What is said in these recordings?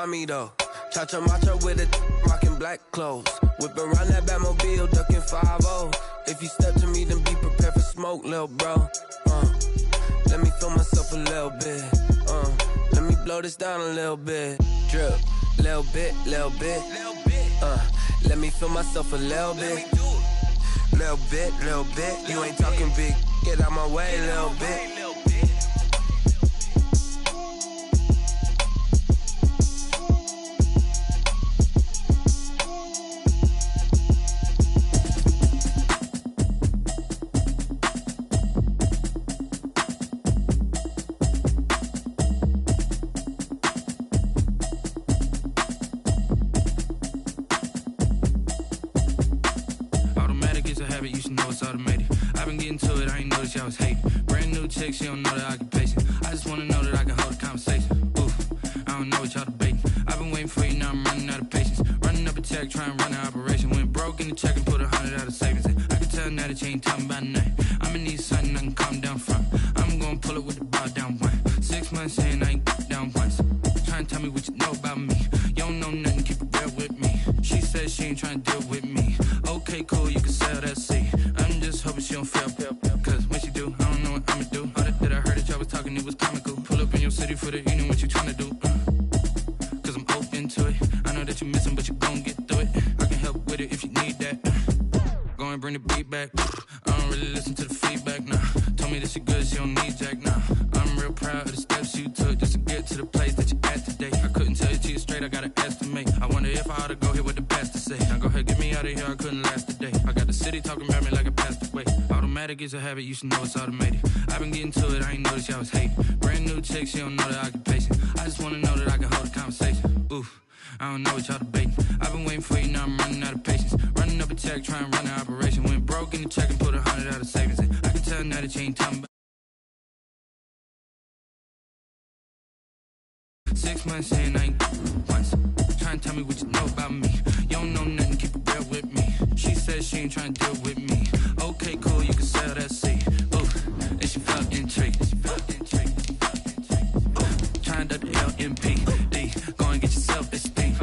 find me though. Cha-cha matcha with a rockin' black clothes. Whip around that Batmobile, ducking 5-0. If you step to me, then be prepared for smoke, lil' bro. Let me feel myself a little bit. Let me blow this down a little bit. Drip, little bit, little bit. Let me feel myself a little bit. Little bit, little bit. You ain't talking big. Get out my way, little bit. She don't know the occupation. I just wanna know that I can hold a conversation. Oof, I don't know what y'all debating. I've been waiting for you, now I'm running out of patience. Running up a check, trying to run an operation. Went broke in the check and put 100 out of savings in. I can tell now that you ain't talking about nothing. I'ma need something I can calm down from. I'm gonna pull it with the bar down one. 6 months saying I ain't down once. Trying to tell me what you know about me. You don't know nothing, keep it real with me. She said she ain't trying to deal with me. Okay, cool, you can sell that seat. I'm just hoping she don't fail. Cause when she do, I don't know what I'ma do. That I heard that y'all was talking, it was comical. Pull up in your city for the evening, what you tryna do? Cause I'm open to it. I know that you missing, but you gon' get through it. I can help with it if you need that. Go and bring the beat back. I don't really listen to the feedback, nah. Told me that she good, she don't need jack, nah. I'm real proud of the steps you took just to get to the place that you're at today. I couldn't tell you to you straight, I gotta estimate. I wonder if I ought to go here with the best to say. Now go ahead, get me out of here, I couldn't last a day. I got the city talking about me like I passed away. Automatic is a habit, you should know it's automated. I've been getting to it, I ain't noticed y'all was hating. Brand new chick, she don't know the occupation. I just wanna know that I can hold a conversation. Oof, I don't know what y'all debating. I've been waiting for you, now I'm running out of patience. Running up a check, trying to run an operation. Went broke in the check and put 100 out of savings in. I can tell now that you ain't talking about 6 months saying I ain't once. Trying to tell me what you know about me. You don't know nothing, keep it real with me. She said she ain't trying to deal with me. Okay, cool, you can sell that seat. And she felt intrigued. Trying to the LMPD. Go and get yourself esteem.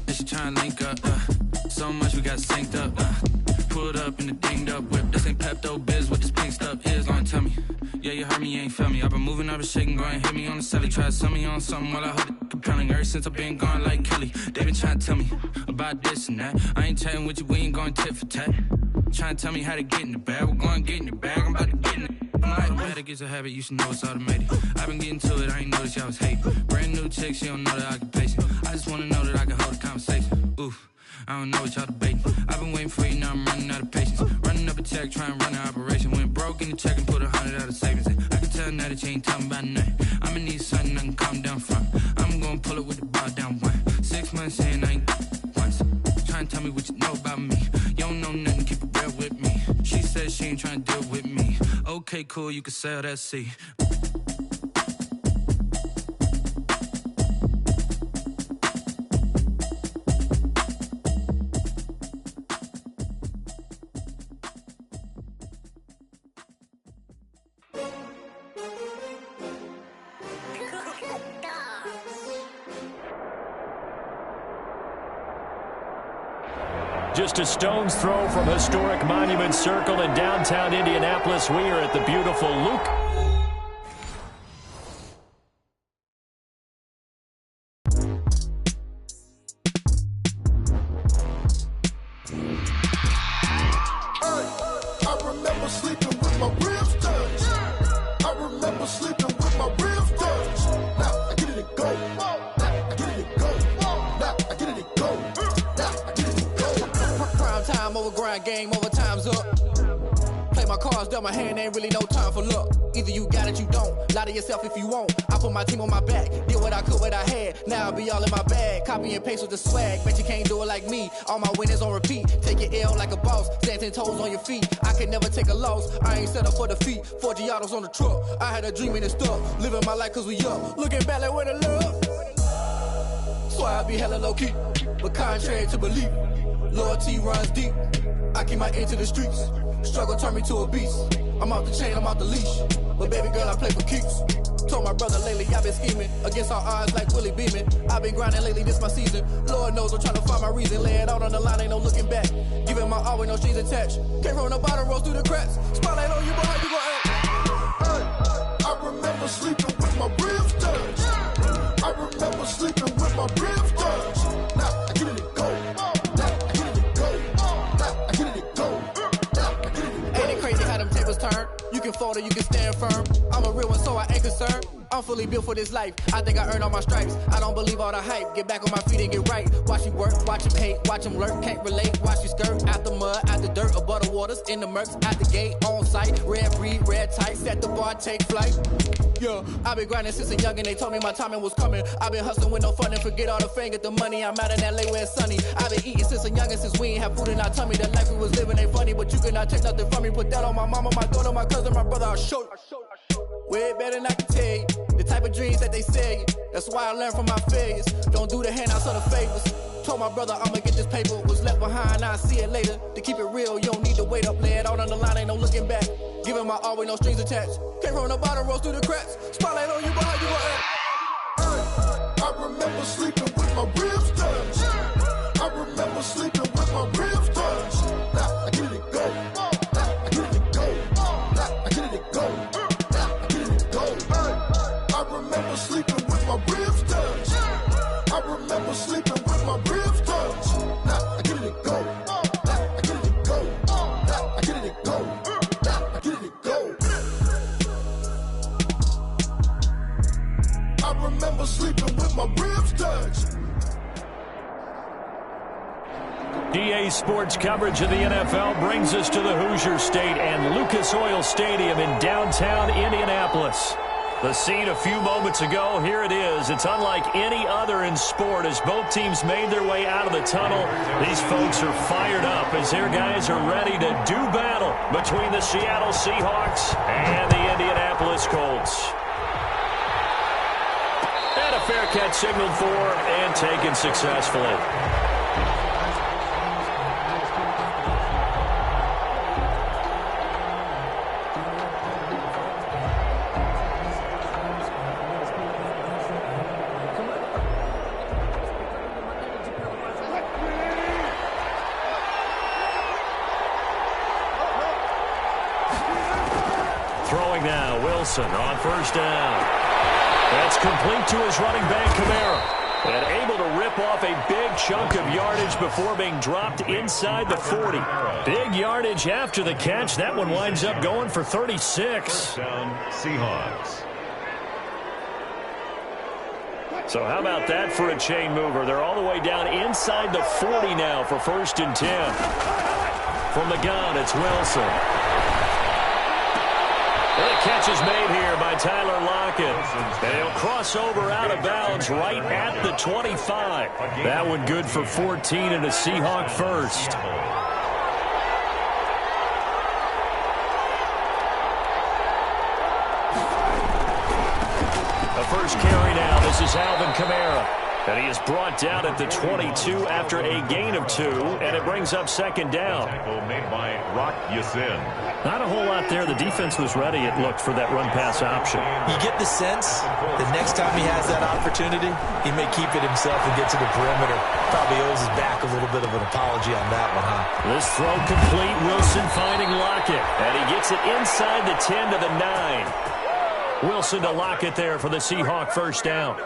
And she trying to link up. So much we got synced up. Pulled up in the dinged up whip. This ain't Pepto Biz, what this pink stuff is. Gonna tell me. Yeah, you heard me, you ain't feel me. I've been moving up and shaking, go and hit me on the celly. Try to sell me on something while I hold it compelling. Ever since I've been gone like Kelly. They been trying to tell me about this and that. I ain't chatting with you, we ain't going tit for tat. Trying to tell me how to get in the bag. We're going to get in the bag, I'm about to get in it. Automatic is a habit, you should know it's automated. I've been getting to it, I ain't noticed y'all was hating. Brand new chick, she don't know the occupation. I just wanna know that I can hold a conversation. Oof, I don't know what y'all debating. I've been waiting for you, now I'm running out of patience. Running up a check, trying to run an operation. Went broke in the check and put 100 out of savings in. I can tell now that you ain't talking about nothing. I'ma need something I can calm down from. I'm gonna pull it with the bar down one. 6 months saying I ain't once. Trying to tell me what you know about me. You don't know nothing, keep it real with me. She said she ain't trying to deal with me. Okay, cool, you can sell that seat. Just a stone's throw from historic Monument Circle in downtown Indianapolis, we are at the beautiful Luke. I remember sleeping with my ribs touched. I remember sleeping with my ribs touched. Now I get it and go. Now I get it and go. Now I get it and go. Now I get it and go. Prime time over grind game, over time's up. Play my cards, dealt my hand, ain't really no time for luck. Either you got it, you don't. Lie to yourself if you won't. I put my team on my back, did what I could, what I had. Now I'll be all in my bag, copy and paste with the swag. Bet you can't do it like me. All my winners on repeat. Take your L like a boss, stand 10 toes on your feet. I can never take a loss. I ain't set up for defeat. 4 Giottos on the truck. I had a dream and it stuck. Living my life cause we up. Looking back like where the love. So I be hella low key, but contrary to belief, loyalty runs deep. I keep my ear to the streets. Struggle turned me to a beast. I'm off the chain, I'm off the leash. but baby girl, I play for keeps. Told my brother lately I've been scheming against all odds like Willie Beeman. I've been grinding lately, this my season. Lord knows I'm trying to find my reason. Lay it out on the line, ain't no looking back. Giving my all with no strings attached. Came from the bottom, rose through the cracks. Spotlight on you, boy, how you gon' act? I remember sleeping with my ribs touched. I remember sleeping with my ribs touched. Now I get it and go. Now I get it and go. Now I get it and go. Now I get it and go. Ain't it crazy how them tables turn? You can fold or you can stand firm. I'm a real one, so I ain't concerned. I'm fully built for this life. I think I earned all my stripes. I don't believe all the hype. Get back on my feet and get right. Watch you work, watch him hate, watch him lurk. Can't relate, watch you skirt. Out the mud, out the dirt, above the waters, in the murks, out the gate, on site. Red breed, red tight, set the bar, take flight. Yeah, I've been grinding since a youngin'. They told me my timing was coming. I've been hustling with no fun and forget all the fame, get the money. I'm out in LA where it's sunny. I've been eating since a youngin', since we ain't have food in our tummy. The life we was living ain't funny, but you cannot take nothing from me. Put that on my mama, my daughter, my cousin, my brother. I'll show you. Way better than I can tell you. The type of dreams that they sell you. That's why I learned from my failures. Don't do the handouts or the favors. Told my brother I'ma get this paper. Was left behind, I'll see it later. To keep it real, you don't need to wait up. Lay it out on the line, ain't no looking back. Giving my all with no strings attached. Came from the bottom, rose through the cracks. Spotlight on you, but how you gon' act? I remember sleeping with my ribs touched. I remember sleeping with my ribs touched. Now I get it and go. Now I get it and go. Now I get it and go. Now I get it and go. I remember sleeping with my ribs touched. I remember sleeping with my ribs touched. Now I get it and go. Now I get it and go. Now I get it and go. Now I get it and go. I remember sleeping with my ribs touched. EA Sports coverage of the NFL brings us to the Hoosier State and Lucas Oil Stadium in downtown Indianapolis. The scene a few moments ago, here it is. It's unlike any other in sport as both teams made their way out of the tunnel. These folks are fired up as their guys are ready to do battle between the Seattle Seahawks and the Indianapolis Colts. And a fair catch signaled for and taken successfully. Throwing now, Wilson on first down. That's complete to his running back, Kamara. And able to rip off a big chunk of yardage before being dropped inside the 40. Big yardage after the catch. That one winds up going for 36. Touchdown, Seahawks. So how about that for a chain mover? They're all the way down inside the 40 now for 1st and 10. From the gun, it's Wilson. And the catch is made here by Tyler Lockett. And he'll cross over out of bounds right at the 25. That one good for 14 and a Seahawk first. The first carry now. This is Alvin Kamara. And he is brought down at the 22 after a gain of 2. And it brings up 2nd down. Tackle made by Rock Yassin. Not a whole lot there. The defense was ready, it looked, for that run-pass option. You get the sense that next time he has that opportunity, he may keep it himself and get to the perimeter. Probably owes his back a little bit of an apology on that one, huh? This throw complete. Wilson finding Lockett. And he gets it inside the 10 to the 9. Wilson to Lockett there for the Seahawk first down.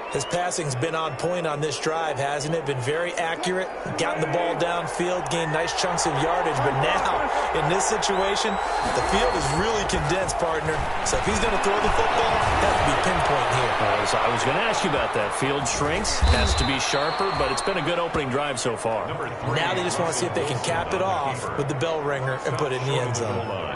His passing's been on point on this drive, hasn't it? Been very accurate, gotten the ball downfield, gained nice chunks of yardage. But now, in this situation, the field is really condensed, partner. So if he's going to throw the football, that has to be pinpoint here. I was going to ask you about that. Field shrinks, has to be sharper, but it's been a good opening drive so far. Now they just want to see if they can cap it off with the bell ringer and put it in the end zone.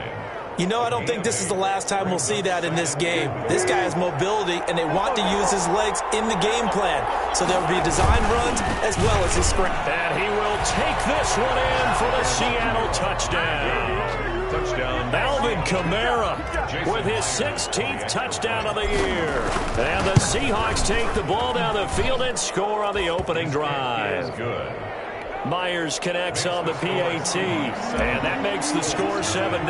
You know, I don't think this is the last time we'll see that in this game. This guy has mobility, and they want to use his legs in the game plan. So there will be design runs as well as his sprint. And he will take this one in for the Seattle touchdown. Touchdown. Alvin Kamara with his 16th touchdown of the year. And the Seahawks take the ball down the field and score on the opening drive. Good. Myers connects on the PAT, and that makes the score 7-0.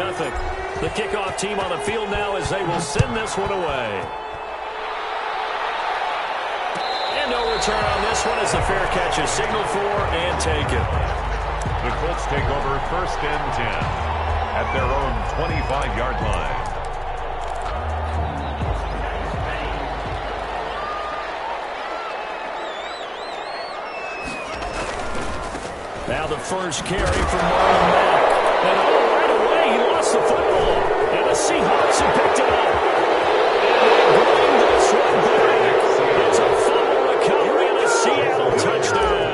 The kickoff team on the field now as they will send this one away. And no return on this one as the fair catch is signaled for and taken. The Colts take over 1st and 10 at their own 25-yard line. Now the first carry from Marlon Mack. And right away he lost the football. And the Seahawks have picked it up. And they bring this one back. It's a fumble recovery and a Seattle touchdown.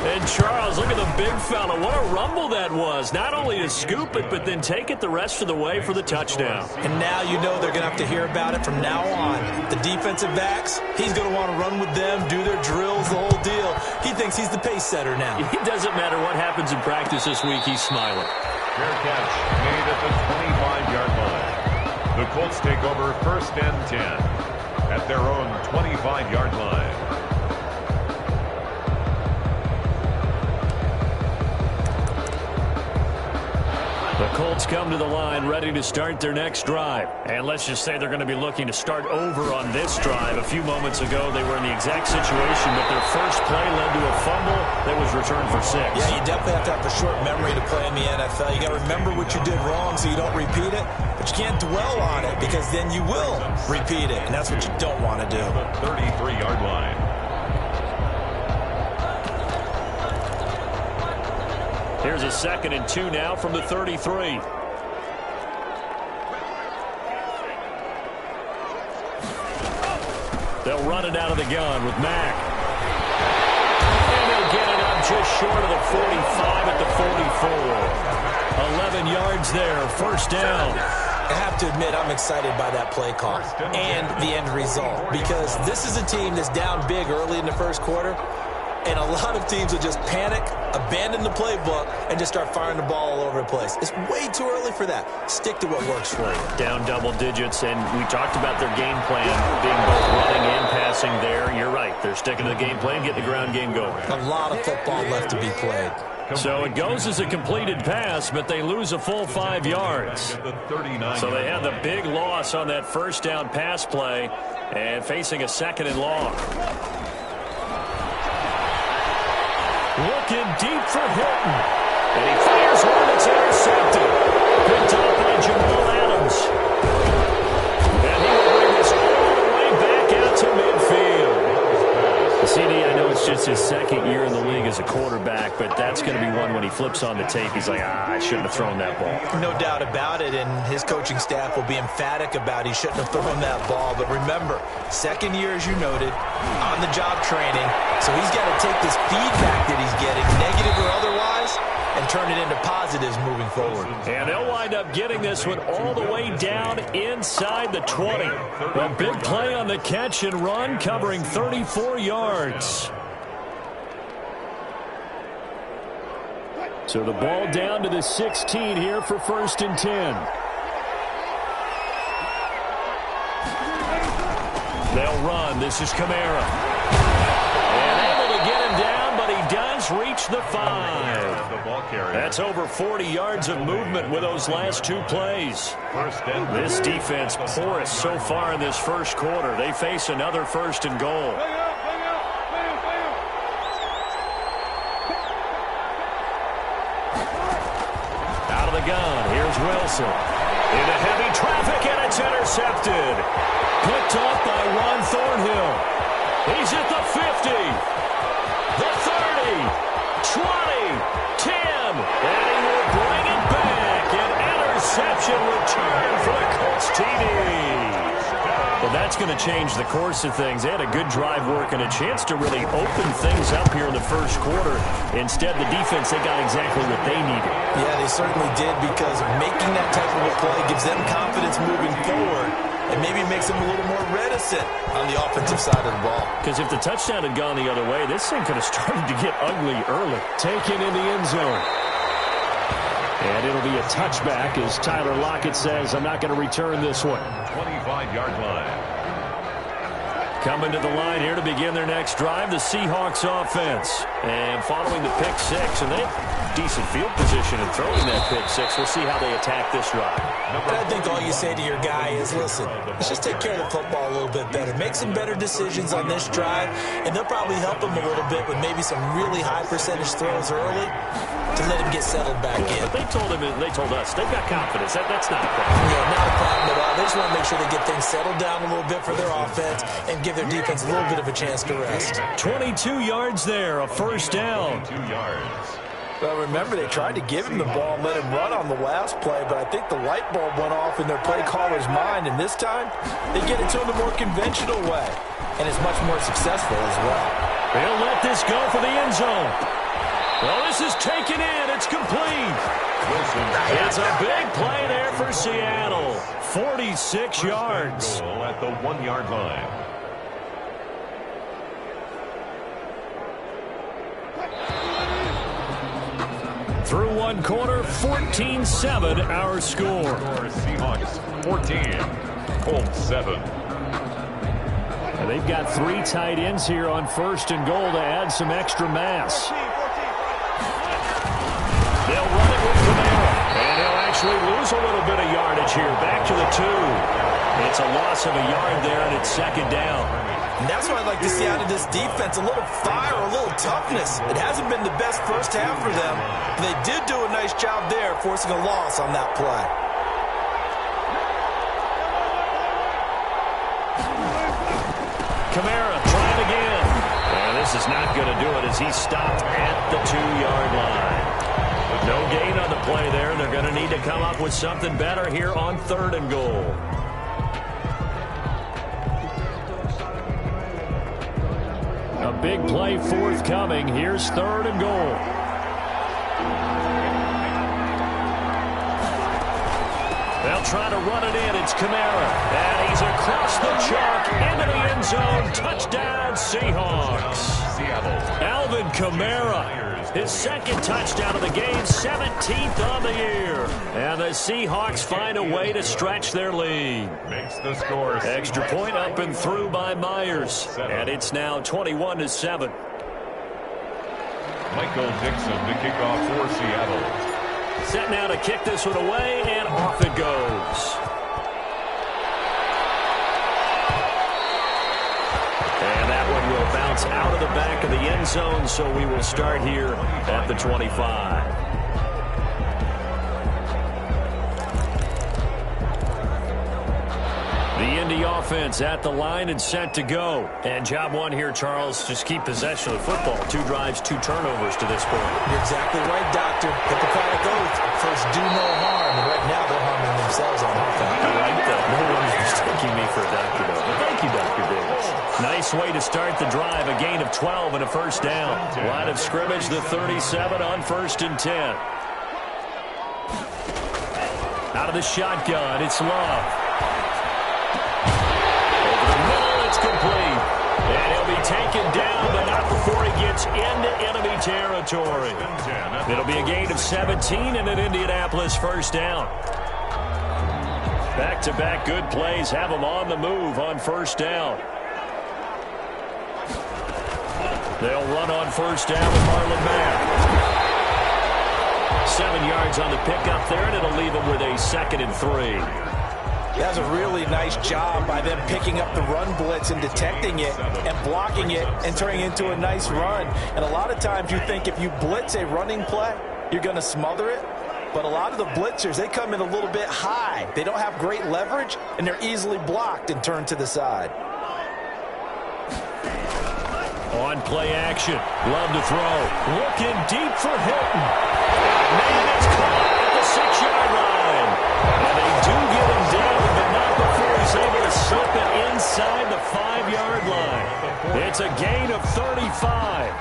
And Charles, look at the big fella. What a rumble that was. Not only to scoop it, but then take it the rest of the way for the touchdown. And now you know they're going to have to hear about it from now on. The defensive backs, he's going to want to run with them, do their drills, the whole deal. He thinks he's the pace setter now. It doesn't matter what happens in practice this week. He's smiling. Fair catch made at the 25-yard line. The Colts take over 1st and 10 at their own 25-yard line. The Colts come to the line ready to start their next drive. And let's just say they're going to be looking to start over on this drive. A few moments ago, they were in the exact situation, but their first play led to a fumble that was returned for 6. Yeah, you definitely have to have a short memory to play in the NFL. You got to remember what you did wrong so you don't repeat it, but you can't dwell on it because then you will repeat it, and that's what you don't want to do. The 33-yard line. Here's a 2nd and 2 now from the 33. They'll run it out of the gun with Mack. And they'll get it up just short of the 45 at the 44. 11 yards there, 1st down. I have to admit, I'm excited by that play call and the end result because this is a team that's down big early in the first quarter. And a lot of teams will just panic, abandon the playbook, and just start firing the ball all over the place. It's way too early for that. Stick to what works for you. Down double digits, and we talked about their game plan being both running and passing there. You're right. They're sticking to the game plan, getting the ground game going. A lot of football left to be played. So it goes as a completed pass, but they lose a full 5 yards. So they had the big loss on that 1st down pass play and facing a 2nd and long. Looking deep for Hilton. And he fires one that's intercepted. Picked up by Jamal Adams. And he will bring this all the way back out to midfield. CD, I know it's just his 2nd year in the league as a quarterback, but that's going to be one when he flips on the tape. He's like, I shouldn't have thrown that ball. No doubt about it, and his coaching staff will be emphatic about he shouldn't have thrown that ball. But remember, 2nd year, as you noted, on-the-job training, so he's got to take this feedback that he's getting, negative or otherwise, and turn it into positives moving forward. And they'll wind up getting this one all the way down inside the 20. A big play on the catch and run, covering 34 yards. So the ball down to the 16 here for 1st and 10. They'll run. This is Kamara. And able to get him down, but he does reach the 5. That's over 40 yards of movement with those last 2 plays. This defense porous so far in this first quarter. They face another 1st and goal. Out of the gun, here's Wilson. Into heavy traffic, and it's intercepted. Picked off by Ron Thornhill. He's at the 50, the 30, 20, 10, and he will bring it back. An interception return for the Colts TD. Well, that's going to change the course of things. They had a good drive work and a chance to really open things up here in the first quarter. Instead, the defense, they got exactly what they needed. Yeah, they certainly did because making that type of a play gives them confidence moving forward and maybe makes them a little more reticent on the offensive side of the ball. Because if the touchdown had gone the other way, this thing could have started to get ugly early. Taken in the end zone. And it'll be a touchback as Tyler Lockett says, I'm not going to return this one. 25-yard line. Coming to the line here to begin their next drive, the Seahawks offense. And following the pick six, and they have decent field position in throwing that pick six. We'll see how they attack this drive. I think all you say to your guy is, listen, let's just take care of the football a little bit better. Make some better decisions on this drive, and they'll probably help him a little bit with maybe some really high percentage throws early to let him get settled back in. But they told us, they've got confidence. That's not a problem. Yeah, not a problem at all. They just want to make sure they get things settled down a little bit for their offense and give their defense a little bit of a chance to rest. 22 yards there, a first down. 2 yards. Well, remember, they tried to give him the ball and let him run on the last play, but I think the light bulb went off in their play caller's mind, and this time they get it to him the more conventional way, and it's much more successful as well. They'll let this go for the end zone. Well, this is taken in. It's complete. It's a big play there for Seattle. 46 yards. At the 1 yard line. Through one quarter, 14-7 our score. Seahawks 14, Colts 7. And they've got 3 tight ends here on first and goal to add some extra mass. They'll run it with Camara, and he'll actually lose a little bit of yardage here. Back to the 2. It's a loss of a yard there, and it's second down. And that's what I'd like to see out of this defense, a little fire, a little toughness. It hasn't been the best first half for them. They did do a nice job there, forcing a loss on that play. Camara trying again. And this is not going to do it as he stopped at the 2-yard line. No gain on the play there. They're going to need to come up with something better here on third and goal. A big play forthcoming. Here's third and goal. They'll try to run it in. It's Camara. And he's across the chalk into the end zone. Touchdown, Seahawks. Alvin Kamara. His second touchdown of the game, 17th on the year. And the Seahawks find a way to stretch their lead. Makes the score. Extra point up and through by Myers. And it's now 21-7. Michael Dixon to kick off for Seattle. Set now to kick this one away, and off it goes. And that one will bounce out of the back of the end zone, so we will start here at the 25. The Indy offense at the line and set to go. And job one here, Charles, just keep possession of the football. 2 drives, 2 turnovers to this point. You're exactly right, Doctor. Hippocratic oath. First, do no harm. And right now, they're harming themselves on offense. I like that. No one's mistaking me for a doctor, though. But thank you, Dr. Davis. Nice way to start the drive. A gain of 12 and a first down. Line of scrimmage, the 37 on 1st and 10. Out of the shotgun, it's Love. It's complete. And he'll be taken down, but not before he gets into enemy territory. It'll be a gain of 17 and an Indianapolis first down. Back-to-back good plays have them on the move on first down. They'll run on first down with Marlon Mack. 7 yards on the pickup there, and it'll leave them with a 2nd and 3. That was a really nice job by them picking up the run blitz and detecting it and blocking it and turning it into a nice run. And a lot of times you think if you blitz a running play, you're going to smother it. But a lot of the blitzers, they come in a little bit high. They don't have great leverage, and they're easily blocked and turned to the side. On play action. Love to throw. Looking deep for Hilton. Man, it's caught at the 6-yard line. And they do get him down, but not before he's able to slip it inside the 5-yard line. It's a gain of 35.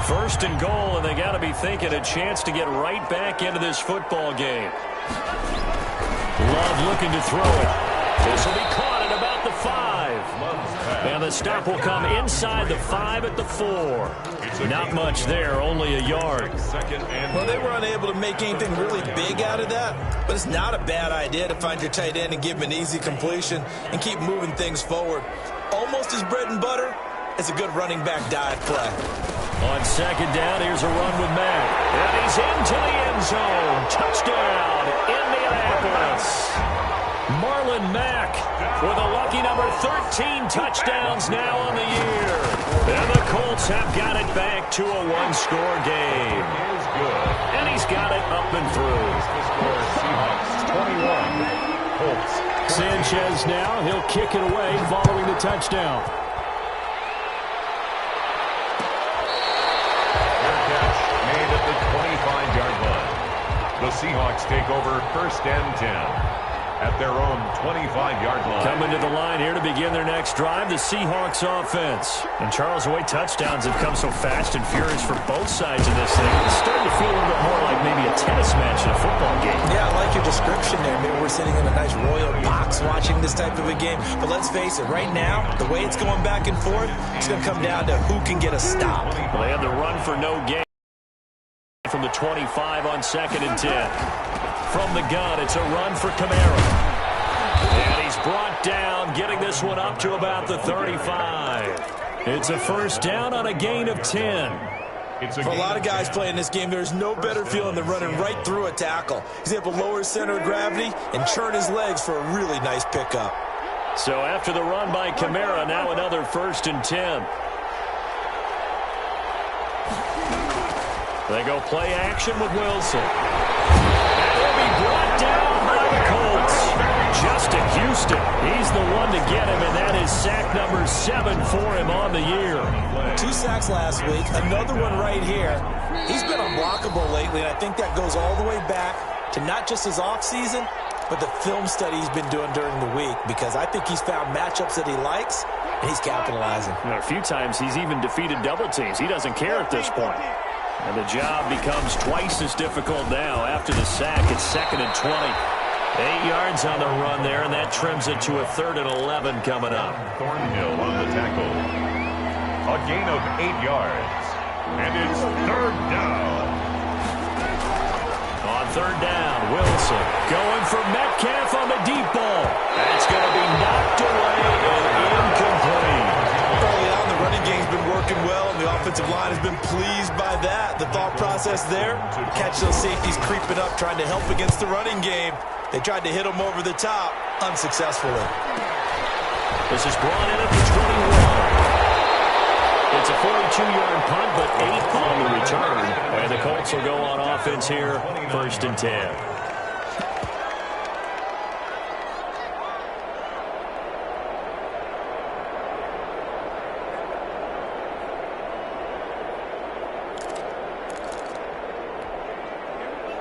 First and goal, and they got to be thinking a chance to get right back into this football game. Love looking to throw it. This will be caught at about at the 5. And the stop will come inside the 5 at the 4. Not much there, only a yard. Well, they were unable to make anything really big out of that, but it's not a bad idea to find your tight end and give him an easy completion and keep moving things forward. Almost as bread and butter as a good running back dive play. On second down, here's a run with Mack. And he's into the end zone. Touchdown, Indianapolis. Marlon Mack with a lucky number 13 touchdowns now on the year. And the Colts have got it back to a one-score game. And he's got it up and through. Seahawks 21, Colts. Sanchez now, he'll kick it away following the touchdown. Made at the 25-yard line. The Seahawks take over first and 10 at their own 25-yard line. Coming to the line here to begin their next drive, the Seahawks offense. And Charles, the way touchdowns have come so fast and furious for both sides of this thing, it's starting to feel a little bit more like maybe a tennis match in a football game. Yeah, I like your description there. Maybe we're sitting in a nice royal box watching this type of a game. But let's face it, right now, the way it's going back and forth, it's going to come down to who can get a stop. Well, they had the run for no gain from the 25 on second and 10. From the gun, it's a run for Kamara. And he's brought down, getting this one up to about the 35. It's a first down on a gain of 10. For a lot of guys playing this game, there's no better feeling than running right through a tackle. He's able to lower his center of gravity and churn his legs for a really nice pickup. So after the run by Kamara, now another first and 10. They go play action with Wilson. And he'll be brought down by the Colts. Justin Houston, he's the one to get him, and that is sack number 7 for him on the year. 2 sacks last week, another one right here. He's been unblockable lately, and I think that goes all the way back to not just his offseason, but the film study he's been doing during the week, because I think he's found matchups that he likes, and he's capitalizing. A few times he's even defeated double teams. He doesn't care at this point. And the job becomes twice as difficult now after the sack. It's second and 20. 8 yards on the run there, and that trims it to a 3rd and 11 coming up. Thornhill on the tackle. A gain of 8 yards. And it's 3rd down. On 3rd down, Wilson going for Metcalf on the deep ball. That's going to be knocked away and incomplete. Early on, the running game's been working well, and the offensive line has been pleased by that. The thought process there, catch those safeties creeping up, trying to help against the running game. They tried to hit him over the top, unsuccessfully. This is brought in at the 21. It's a 42-yard punt, but 8 on the return. And the Colts will go on offense here, 1st and 10.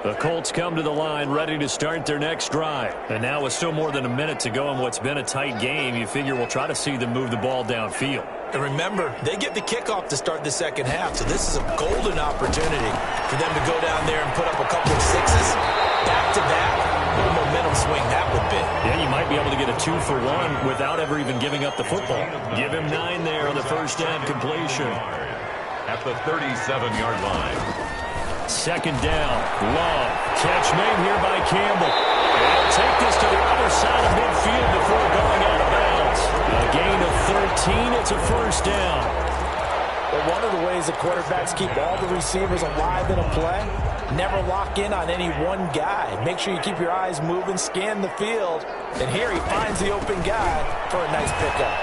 The Colts come to the line ready to start their next drive. And now with still more than a minute to go in what's been a tight game, you figure we'll try to see them move the ball downfield. And remember, they get the kickoff to start the second half, so this is a golden opportunity for them to go down there and put up a couple of sixes back-to-back. What a momentum swing that would be. Yeah, you might be able to get a 2-for-1 without ever even giving up the football. Give him 9 there on the first down completion. At the 37-yard line. Second down, Love. Catch made here by Campbell. And he'll take this to the other side of midfield before going out of bounds. A gain of 13, it's a first down. Well, one of the ways the quarterbacks keep all the receivers alive in a play, never lock in on any one guy. Make sure you keep your eyes moving, scan the field. And here he finds the open guy for a nice pickup.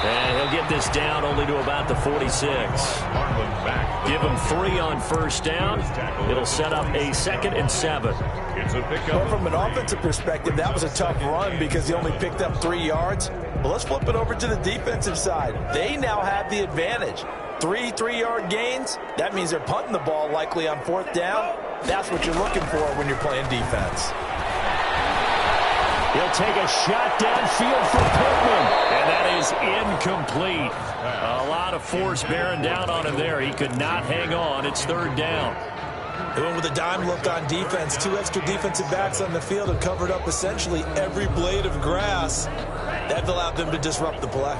And he'll get this down only to about the 46. Give him 3 on first down. It'll set up a 2nd and 7. Well, from an offensive perspective, that was a tough run because he only picked up 3 yards. But let's flip it over to the defensive side. They now have the advantage. 3 3-yard gains. That means they're punting the ball likely on 4th down. That's what you're looking for when you're playing defense. He'll take a shot downfield for Pittman. And that is incomplete. A lot of force bearing down on him there. He could not hang on. It's 3rd down. They went with a dime look on defense. 2 extra defensive backs on the field and covered up essentially every blade of grass. That allowed them to disrupt the play.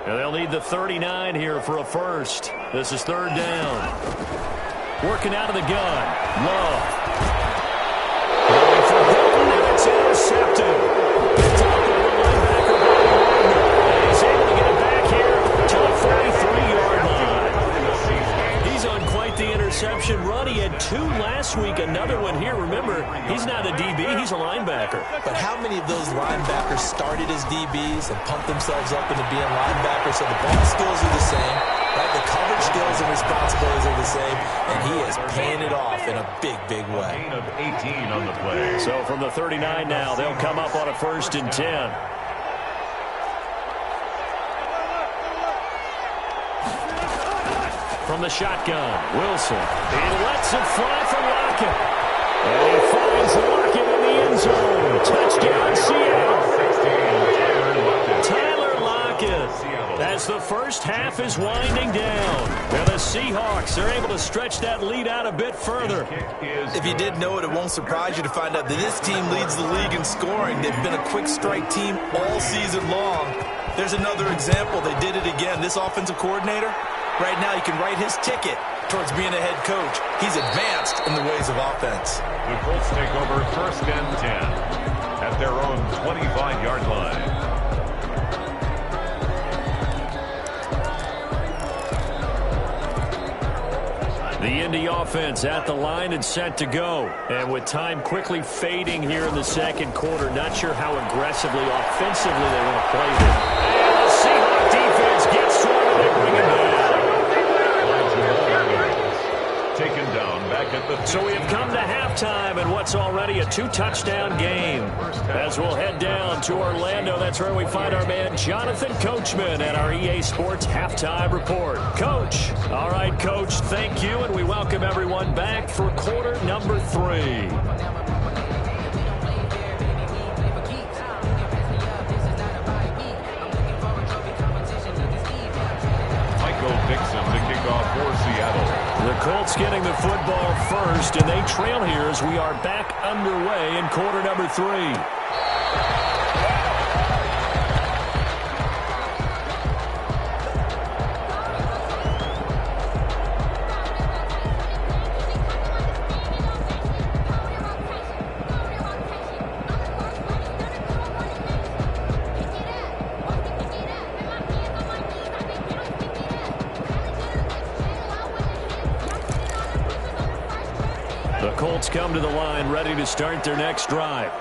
And they'll need the 39 here for a first. This is third down. Working out of the gun. Love. Going for Hilton, and it's intercepted. Picked up by the linebacker, and he's able to get it back here to the 43-yard line. He's on quite the interception run. He had 2 last week, another one here. Remember, he's not a DB, he's a linebacker. But how many of those linebackers started as DBs and pumped themselves up into being linebackers? So the ball skills are the same, right? The coverage skills and responsibilities are the same, and he is paying it off in a big, big way. Gain of 18 on the play. So from the 39 now, they'll come up on a 1st and 10. From the shotgun, Wilson. He lets it fly from Lockett. And he finds Lockett in the end zone. Touchdown, Seattle. Tyler Lockett. As the first half is winding down. And the Seahawks are able to stretch that lead out a bit further. If you didn't know it, it won't surprise you to find out that this team leads the league in scoring. They've been a quick strike team all season long. There's another example. They did it again. This offensive coordinator, right now, he can write his ticket towards being a head coach. He's advanced in the ways of offense. The Colts take over 1st and 10 at their own 25-yard line. The Indy offense at the line and set to go. And with time quickly fading here in the second quarter, not sure how aggressively, offensively they want to play this. And the Seahawks defense gets to him and they bring him down. Taken down back at the... So we have come to halftime and what's already a 2-touchdown game. As we'll head down to Orlando, that's where we find our man Jonathan Coachman at our EA Sports Halftime Report. Coach. All right, Coach, thank you, and we welcome everyone back for quarter number 3. For Seattle. The Colts getting the football first, and they trail here as we are back underway in quarter number 3. The Colts come to the line ready to start their next drive.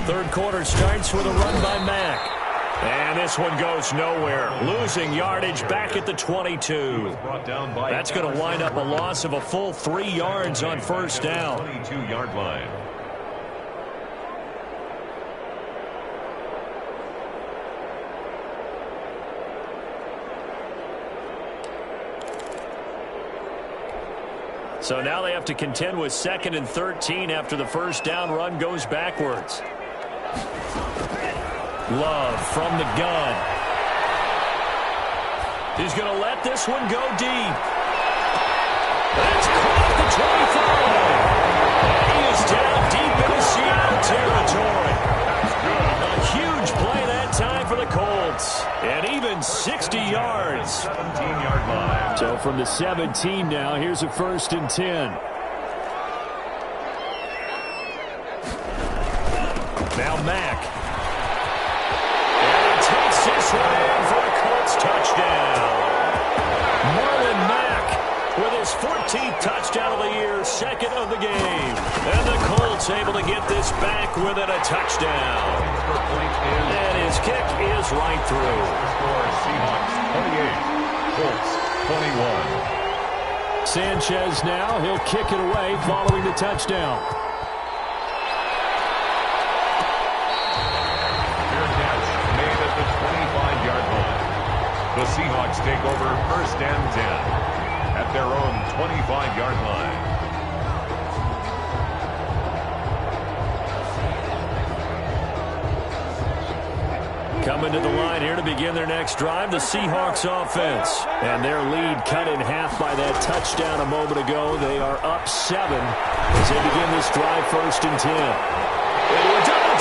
Third quarter starts with a run by Mack. And this one goes nowhere. Losing yardage back at the 22. That's going to wind up a loss of a full 3 yards on first down. 22-yard line. So now they have to contend with 2nd and 13 after the first down run goes backwards. Love from the gun. He's going to let this one go deep. That's caught the 25. He is down deep into Seattle territory. A huge play that time for the Colts. And even 60 yards. 17-yard line. So from the 17 now, here's a 1st and 10. Now Mack. And he takes this one in for the Colts touchdown. Marlon Mack with his 14th touchdown of the year, 2nd of the game. And the Colts able to get this back within a touchdown. And his kick is right through. Score Seahawks 28, Colts 21. Sanchez now, he'll kick it away following the touchdown. Fair catch made at the 25-yard line. The Seahawks take over 1st and 10 at their own 25-yard line. Coming to the line here to begin their next drive, the Seahawks offense. And their lead cut in half by that touchdown a moment ago. They are up 7 as they begin this drive 1st and 10.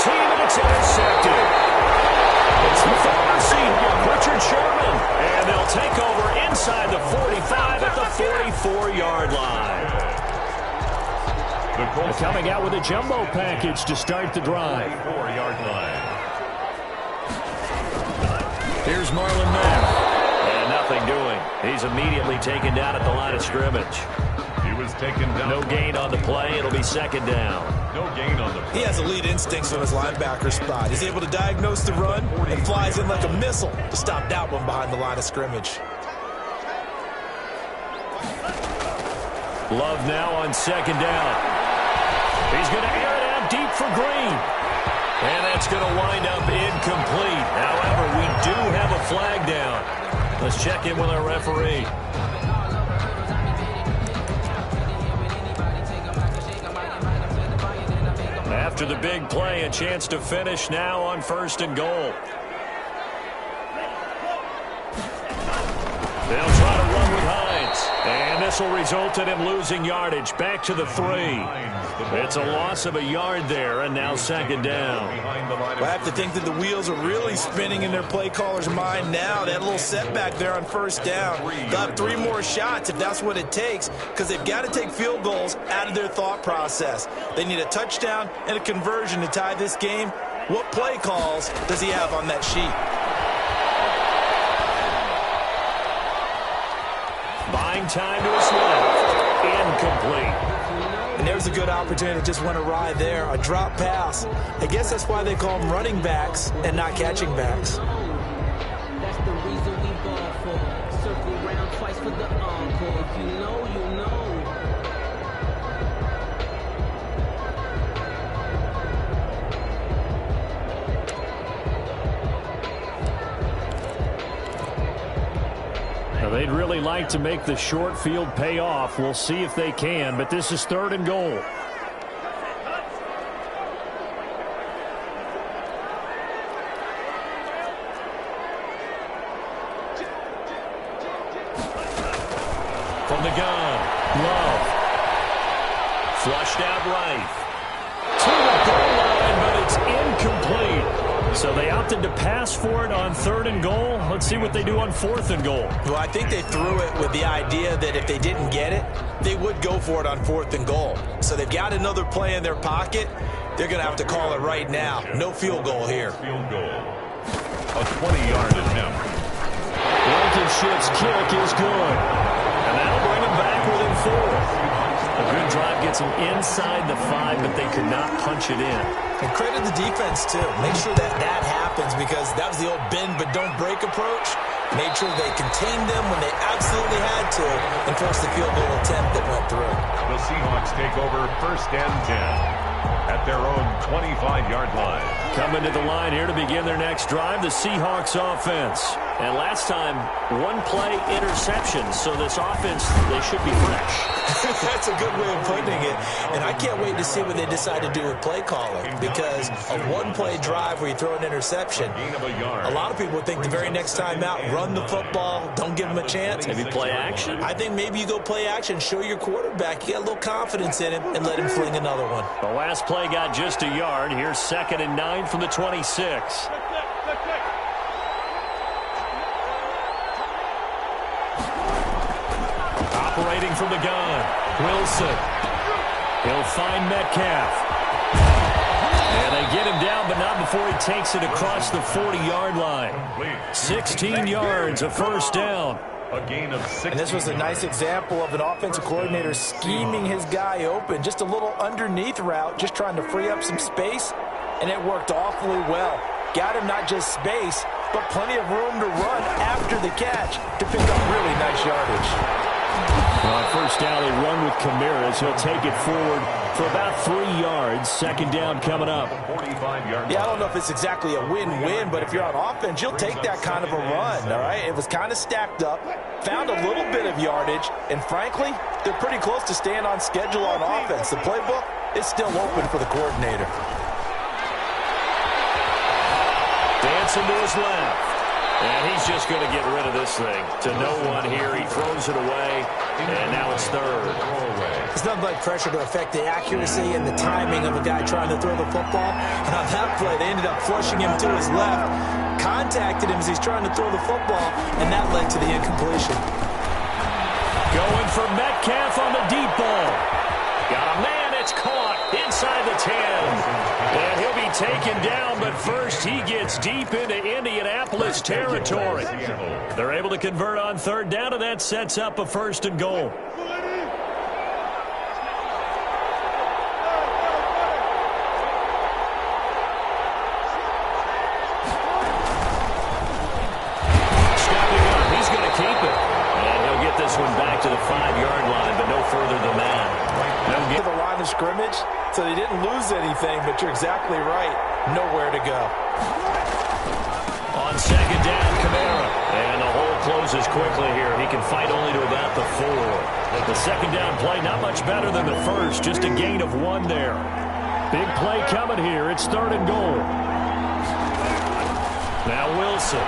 team, and it's intercepted. It's the former Seahawk, Richard Sherman. And they'll take over inside the 45 at the 44-yard line. They're coming out with a jumbo package to start the drive. 4-yard line. Here's Marlon Mack. And nothing doing. He's immediately taken down at the line of scrimmage. He was taken down. No gain on the play. It'll be second down. No gain on the play. He has elite instincts from his linebacker spot. He's able to diagnose the run and flies in like a missile to stop that one behind the line of scrimmage. Love now on second down. He's going to air it out deep for Green. And that's going to wind up incomplete. However, we do have a flag down. Let's check in with our referee. After the big play, a chance to finish now on 1st and goal. They'll try to run with Hines. And this will result in him losing yardage. Back to the 3. It's a loss of a yard there, and now second down. Well, I have to think that the wheels are really spinning in their play caller's mind now. That little setback there on 1st down. They'll have 3 more shots if that's what it takes, because they've got to take field goals out of their thought process. They need a touchdown and a conversion to tie this game. What play calls does he have on that sheet? Buying time to his left. Incomplete. And there's a good opportunity that just went awry there. A drop pass. I guess that's why they call them running backs and not catching backs. That's the reason we ball for. Circle round twice for the encore. If you know, you know. They'd really like to make the short field pay off. We'll see if they can, but this is 3rd and goal. From the gun, Love. Flushed out right. To the goal line, but it's incomplete. So they opted to pass for it on 3rd and goal. Let's see what they do on 4th and goal. Well, I think they threw it with the idea that if they didn't get it, they would go for it on 4th and goal. So they've got another play in their pocket. They're going to have to call it right now. No field goal here. Field goal. A 20-yard attempt. Blankenship's kick is good. And that'll bring them back within 4. A good drive gets them inside the 5, but they could not punch it in. And credit the defense, too. Make sure that that happens, because that was the old bend but don't break approach. Made sure they contained them when they absolutely had to and forced the field goal attempt that went through. The Seahawks take over 1st and 10 at their own 25-yard line. Coming to the line here to begin their next drive, the Seahawks offense. And last time, 1-play interception, so this offense, they should be fresh. That's a good way of putting it. And I can't wait to see what they decide to do with play calling, because a 1-play drive where you throw an interception, a lot of people think the very next time out, run the football, don't give them a chance. Maybe play action? I think maybe you go play action, show your quarterback you got a little confidence in him, and let him fling another one. The last play got just a yard. Here's 2nd and 9 from the 26. Operating from the gun, Wilson. He'll find Metcalf. And they get him down, but not before he takes it across the 40-yard line. 16 yards, a 1st down. A gain of 6. And this was a nice example of an offensive coordinator scheming his guy open. Just a little underneath route, just trying to free up some space, and it worked awfully well. Got him not just space, but plenty of room to run after the catch to pick up really nice yardage. On 1st down, they run with Camaras. He'll take it forward for about 3 yards. 2nd down coming up. 45-yard. Yeah, I don't know if it's exactly a win-win, but if you're on offense, you'll take that kind of a run, all right? It was kind of stacked up, found a little bit of yardage, and frankly, they're pretty close to staying on schedule on offense. The playbook is still open for the coordinator. Dancing to his left. And he's just going to get rid of this thing. To no one here. He throws it away, and now it's third. It's nothing like pressure to affect the accuracy and the timing of a guy trying to throw the football. And on that play, they ended up flushing him to his left, contacted him as he's trying to throw the football, and that led to the incompletion. Going for Metcalf on the deep ball. Got a man, it's caught inside the 10. And he'll be taken down, but first he gets deep into Indianapolis territory. They're able to convert on third down, and that sets up a 1st and goal. Stepping up, he's going to keep it. And he'll get this one back to the 5-yard line, but no further than that. They'll get the line of scrimmage, so they didn't lose anything, but you're exactly right. Nowhere to go. On 2nd down, Kamara. And the hole closes quickly here. He can fight only to about the 4. The 2nd down play, not much better than the first. Just a gain of 1 there. Big play coming here. It's 3rd and goal. Now Wilson.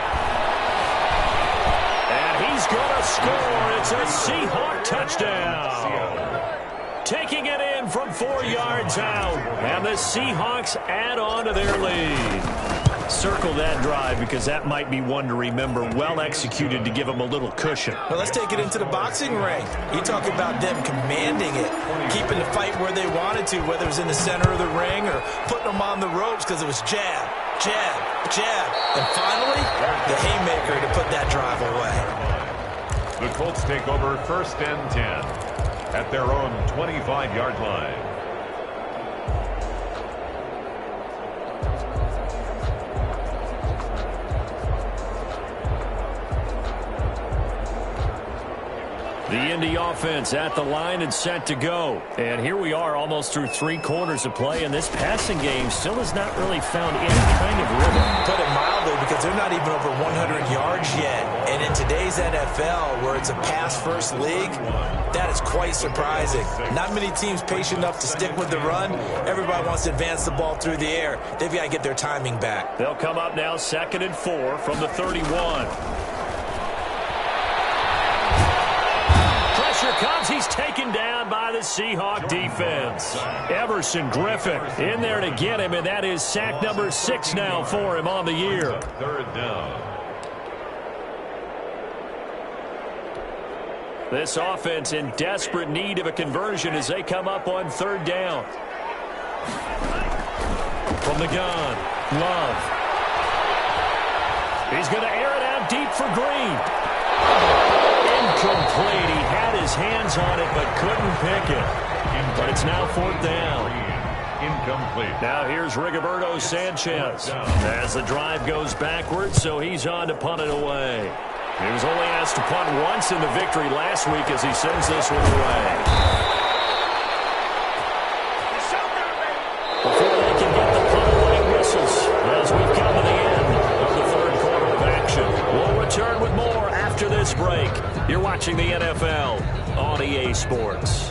And he's going to score. It's a Seahawk touchdown. Taking it in from 4 yards out. And the Seahawks add on to their lead. Circle that drive because that might be one to remember. Well executed to give them a little cushion. Well, let's take it into the boxing ring. You talk about them commanding it, keeping the fight where they wanted to, whether it was in the center of the ring or putting them on the ropes because it was jab, jab, jab. And finally, the haymaker to put that drive away. The Colts take over 1st and 10. At their own 25-yard line. The Indy offense at the line and set to go. And here we are almost through 3 quarters of play, and this passing game still has not really found any kind of rhythm. Put it mildly, because they're not even over 100 yards yet. And in today's NFL, where it's a pass-first league, that is quite surprising. Not many teams patient enough to stick with the run. Everybody wants to advance the ball through the air. They've got to get their timing back. They'll come up now 2nd and 4 from the 31. Pressure comes. He's taken down by the Seahawk defense. Everson Griffin in there to get him, and that is sack number 6 now for him on the year. 3rd down. This offense in desperate need of a conversion as they come up on 3rd down. From the gun, Love. He's going to air it out deep for Green. Incomplete. He had his hands on it but couldn't pick it. But it's now 4th down. Incomplete. Now here's Rigoberto Sanchez as the drive goes backwards, so he's on to punt it away. He was only asked to punt once in the victory last week as he sends this one away. Before they can get the punt away whistles, as we've come to the end of the 3rd quarter of action. We'll return with more after this break. You're watching the NFL on EA Sports.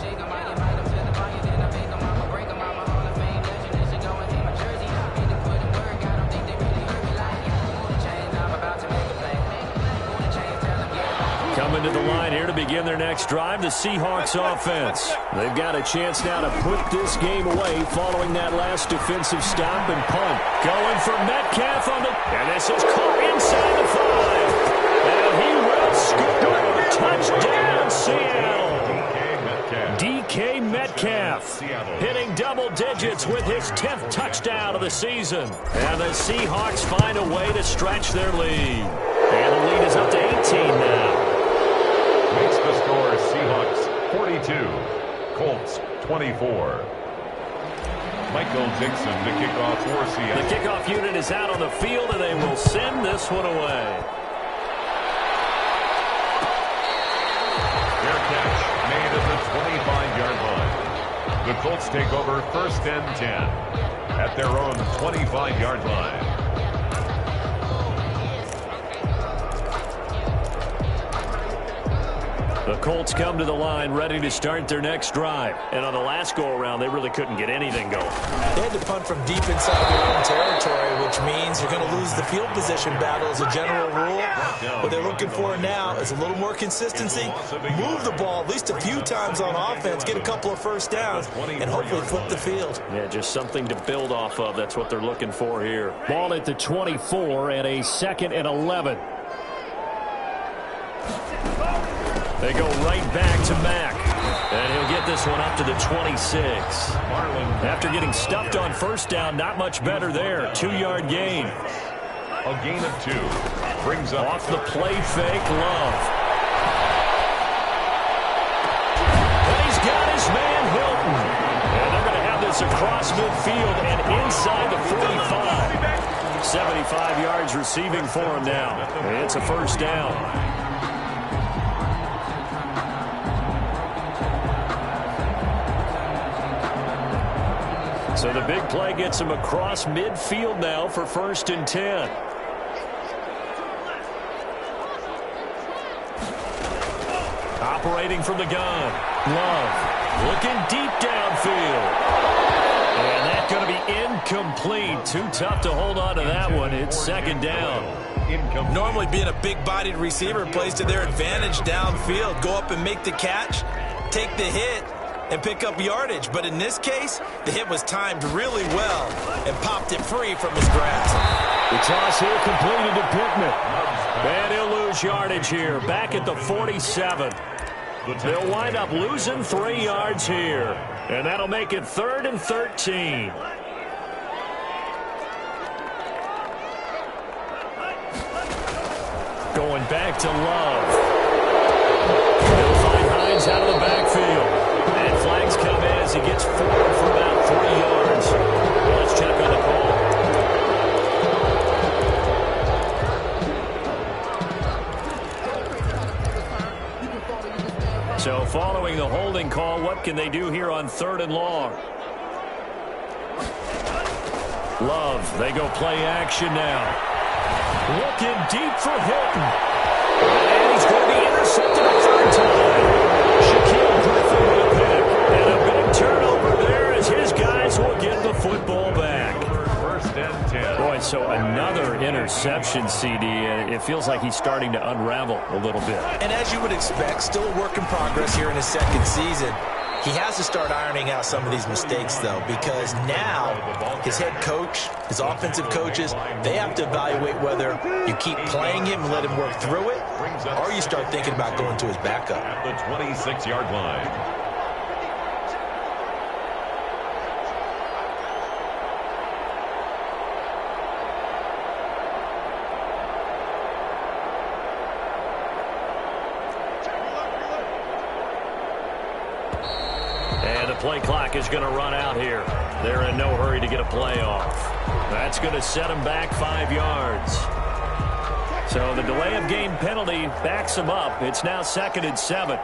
Coming to the line here to begin their next drive, the Seahawks offense. They've got a chance now to put this game away following that last defensive stop and punt. Going for Metcalf on the... And this is caught inside the 5. And he will score. Touchdown, Seattle. DK Metcalf hitting double digits with his 10th touchdown of the season. And the Seahawks find a way to stretch their lead. And the lead is up to 18 now. Makes the score Seahawks 42, Colts 24. Michael Dixon to kick off for Seattle. The kickoff unit is out on the field, and they will send this one away. Fair catch made at the 25-yard line. The Colts take over 1st and 10 at their own 25-yard line. The Colts come to the line ready to start their next drive. And on the last go-around, they really couldn't get anything going. They had to punt from deep inside their own territory, which means you're going to lose the field position battle as a general rule. What they're looking for now is a little more consistency. Move the ball at least a few times on offense, get a couple of first downs, and hopefully flip the field. Yeah, just something to build off of. That's what they're looking for here. Ball at the 24 and a 2nd and 11. They go right back to Mack. And he'll get this one up to the 26. After getting stuffed on first down, not much better there. 2-yard gain. A gain of 2. Brings up off the play fake, Love. And he's got his man, Hilton. And they're going to have this across midfield and inside the 45. 75 yards receiving for him now. It's a first down. So the big play gets him across midfield now for 1st and 10. Operating from the gun. Love looking deep downfield. And that's going to be incomplete. Too tough to hold on to that one. It's 2nd down. Normally being a big-bodied receiver plays to their advantage downfield. Go up and make the catch, take the hit, and pick up yardage. But in this case, the hit was timed really well and popped it free from his grasp. The toss here completed to Pittman. And he'll lose yardage here, back at the 47. They'll wind up losing 3 yards here. And that'll make it 3rd and 13. Going back to Love. They'll find Hines out of the backfield. And flags come in as he gets forward for about 3 yards. Well, let's check on the call. So following the holding call, what can they do here on 3rd and long? Love, they go play action now. Looking deep for Hilton. And he's going to be intercepted a 3rd time. Shaquille Griffin with a pick. And a big turnover there as his guys will get the football back. 1st and 10. Boy, so another interception, CD, and it feels like he's starting to unravel a little bit. And as you would expect, still a work in progress here in his 2nd season. He has to start ironing out some of these mistakes, though, because now his head coach, his offensive coaches, they have to evaluate whether you keep playing him and let him work through it, or you start thinking about going to his backup. At the 26-yard line. Play clock is going to run out here. They're in no hurry to get a play off. That's going to set them back 5 yards. So the delay of game penalty backs them up. It's now 2nd and 7.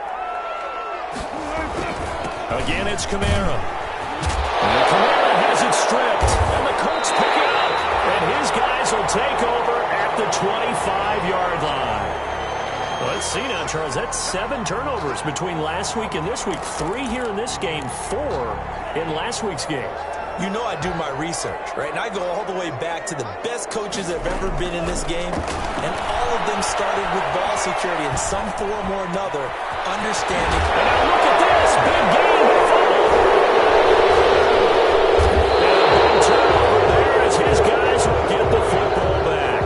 Again, it's Kamara. And Kamara has it stripped. And the Colts pick it up. And his guys will take over at the 25-yard line. Let's see now, Charles. That's 7 turnovers between last week and this week. 3 here in this game, 4 in last week's game. You know I do my research, right? And I go all the way back to the best coaches that have ever been in this game. And all of them started with ball security in some form or another, understanding. And now look at this. Big game. And a big turnover there as his guys will get the football back.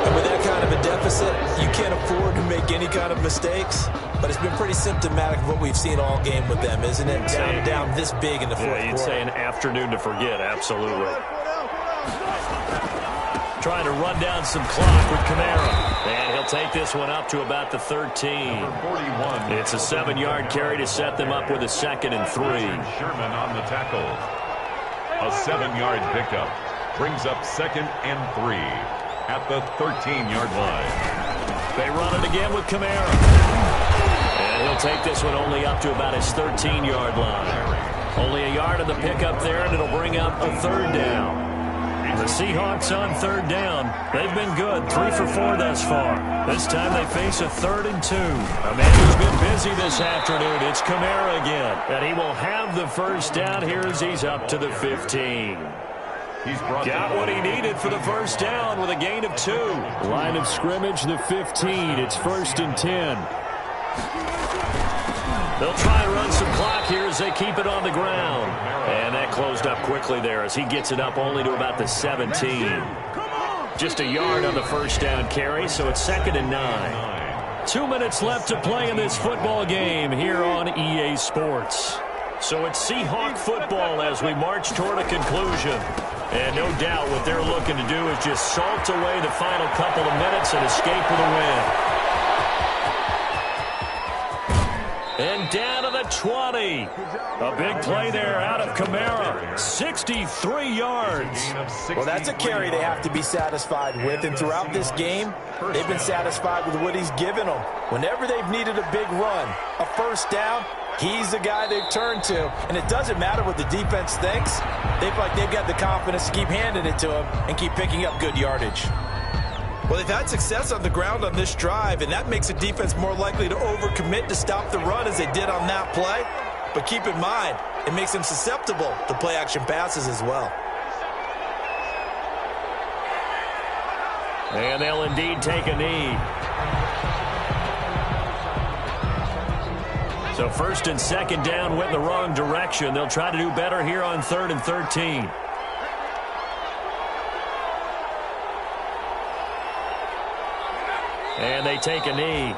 And with that kind of a deficit, you can't afford to make any kind of mistakes, but it's been pretty symptomatic of what we've seen all game with them, isn't it? Down this big in the 4th quarter. You'd say an afternoon to forget, absolutely. Trying to run down some clock with Kamara. And he'll take this one up to about the 13. It's a 7-yard carry to set them up with a 2nd and 3. Sherman on the tackle. A 7-yard pickup brings up 2nd and 3 at the 13-yard line. They run it again with Kamara. And he'll take this one only up to about his 13-yard line. Only a yard of the pickup there, and it'll bring up a 3rd down. The Seahawks on third down. They've been good, 3 for 4 thus far. This time they face a 3rd and 2. A man who's been busy this afternoon. It's Kamara again. And he will have the first down here as he's up to the 15. He's got what he needed for the first down with a gain of 2. Line of scrimmage, the 15. It's 1st and 10. They'll try and run some clock here as they keep it on the ground. And that closed up quickly there as he gets it up only to about the 17. Just a yard on the first down carry, so it's 2nd and 9. 2 minutes left to play in this football game here on EA Sports. So it's Seahawk football as we march toward a conclusion. And no doubt what they're looking to do is just salt away the final couple of minutes and escape with a win. And down to the 20. A big play there out of Kamara. 63 yards. Well, that's a carry they have to be satisfied with. And throughout this game, they've been satisfied with what he's given them. Whenever they've needed a big run, a first down, he's the guy they've turned to. And it doesn't matter what the defense thinks. They feel like they've got the confidence to keep handing it to him and keep picking up good yardage. Well, they've had success on the ground on this drive, and that makes the defense more likely to overcommit to stop the run as they did on that play. But keep in mind, it makes them susceptible to play-action passes as well. And they'll indeed take a knee. So 1st and 2nd down went in the wrong direction. They'll try to do better here on 3rd and 13. And they take a knee.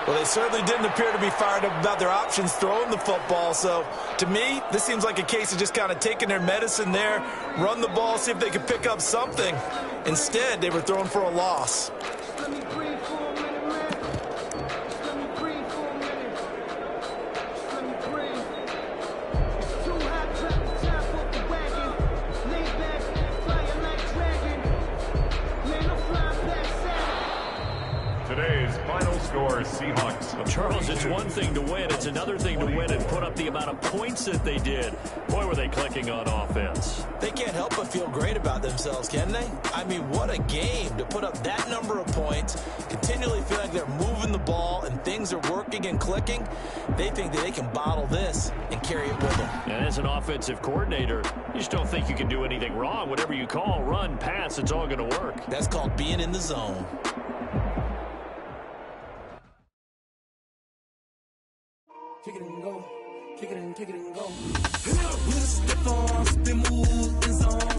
Well, they certainly didn't appear to be fired up about their options throwing the football. So, to me, this seems like a case of just kind of taking their medicine there, run the ball, see if they could pick up something. Instead, they were throwing for a loss. Today's final score, Seahawks. Well, Charles, it's one thing to win. It's another thing to win and put up the amount of points that they did. Boy, were they clicking on offense. They can't help but feel great about themselves, can they? I mean, what a game to put up that number of points, continually feel like they're moving the ball and things are working and clicking. They think that they can bottle this and carry it with them. And as an offensive coordinator, you just don't think you can do anything wrong. Whatever you call, run, pass, it's all going to work. That's called being in the zone. Kick it and go, kick it and go. With a stiff arm, spin move in zone.